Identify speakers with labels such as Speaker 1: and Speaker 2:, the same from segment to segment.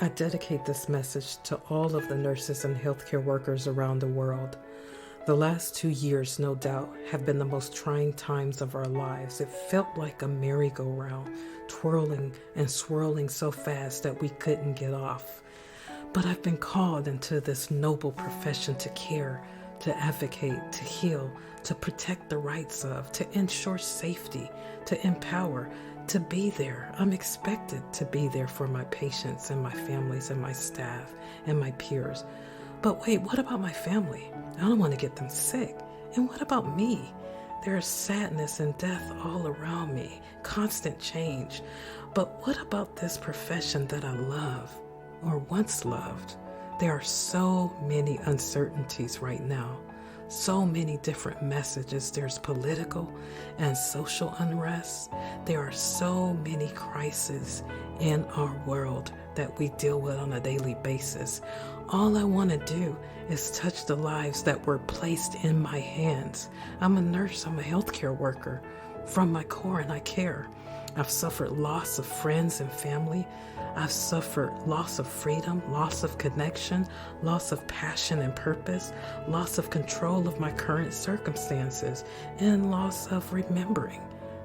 Speaker 1: I dedicate this message to all of the nurses and healthcare workers around the world. The last 2 years, no doubt, have been the most trying times of our lives. It felt like a merry-go-round, twirling and swirling so fast that we couldn't get off. But I've been called into this noble profession to care, to advocate, to heal, to protect the rights of, to ensure safety, to empower, to be there. I'm expected to be there for my patients and my families and my staff and my peers. But wait, what about my family? I don't want to get them sick. And what about me? There is sadness and death all around me, constant change. But what about this profession that I love or once loved? There are so many uncertainties right now. So many different messages. There's political and social unrest. There are so many crises in our world that we deal with on a daily basis. All I want to do is touch the lives that were placed in my hands. I'm a nurse, I'm a healthcare worker. From my core, and I care. I've suffered loss of friends and family. I've suffered loss of freedom, loss of connection, loss of passion and purpose, loss of control of my current circumstances, and loss of remembering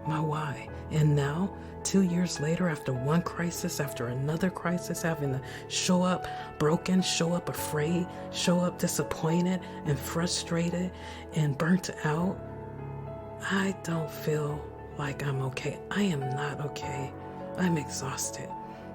Speaker 1: my why. And now, 2 years later, after one crisis, after another crisis, having to show up broken, show up afraid, show up disappointed and frustrated and burnt out, I don't feel like I'm okay. I am not okay. I'm exhausted.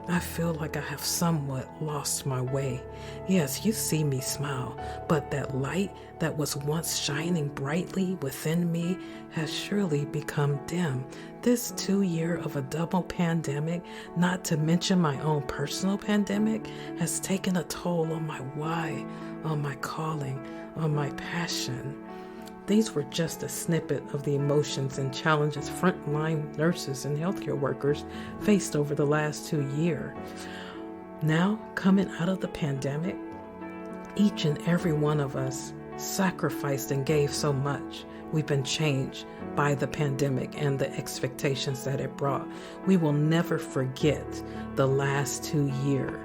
Speaker 1: I feel like I have somewhat lost my way. Yes, you see me smile, but that light that was once shining brightly within me has surely become dim. This 2 year of a double pandemic, not to mention my own personal pandemic, has taken a toll on my why, on my calling, on my passion. These were just a snippet of the emotions and challenges frontline nurses and healthcare workers faced over the last 2 years. Now, coming out of the pandemic, each and every one of us sacrificed and gave so much. We've been changed by the pandemic and the expectations that it brought. We will never forget the last 2 years.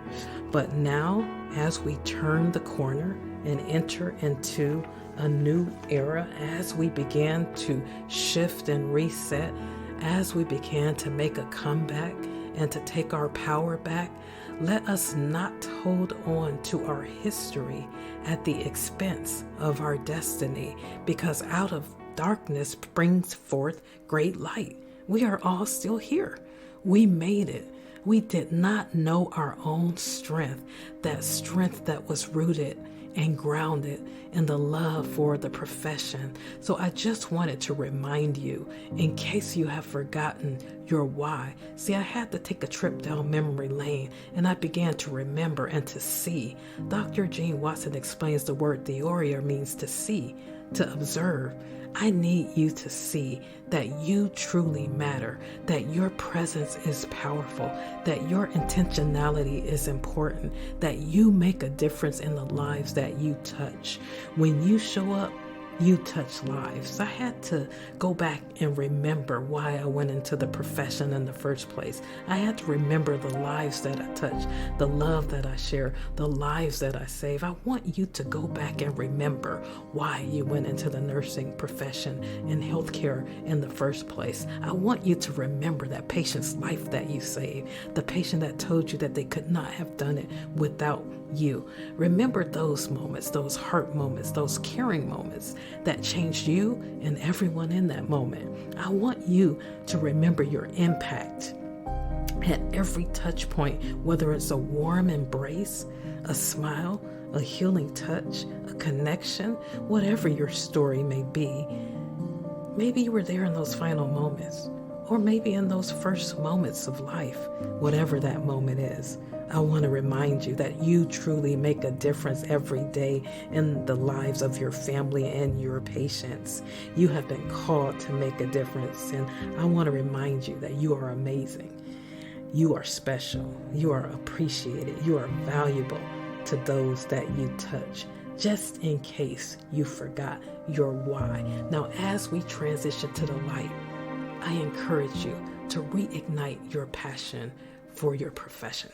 Speaker 1: But now, as we turn the corner and enter into a new era, as we began to shift and reset, as we began to make a comeback and to take our power back, let us not hold on to our history at the expense of our destiny, because out of darkness brings forth great light. We are all still here. We made it. We did not know our own strength that was rooted and grounded in the love for the profession. So I just wanted to remind you, in case you have forgotten your why. See, I had to take a trip down memory lane, and I began to remember and to see. Dr. Jean Watson explains the word theoria means to see, to observe. I need you to see that you truly matter, that your presence is powerful, that your intentionality is important, that you make a difference in the lives that you touch. When you show up, you touch lives. I had to go back and remember why I went into the profession in the first place. I had to remember the lives that I touch, the love that I share, the lives that I save. I want you to go back and remember why you went into the nursing profession and healthcare in the first place. I want you to remember that patient's life that you saved, the patient that told you that they could not have done it without you. Remember those moments, those heart moments, those caring moments that changed you and everyone in that moment. I want you to remember your impact at every touch point, whether it's a warm embrace, a smile, a healing touch, a connection, whatever your story may be. Maybe you were there in those final moments, or maybe in those first moments of life, whatever that moment is. I want to remind you that you truly make a difference every day in the lives of your family and your patients. You have been called to make a difference, and I want to remind you that you are amazing. You are special. You are appreciated. You are valuable to those that you touch, just in case you forgot your why. Now, as we transition to the light, I encourage you to reignite your passion for your profession.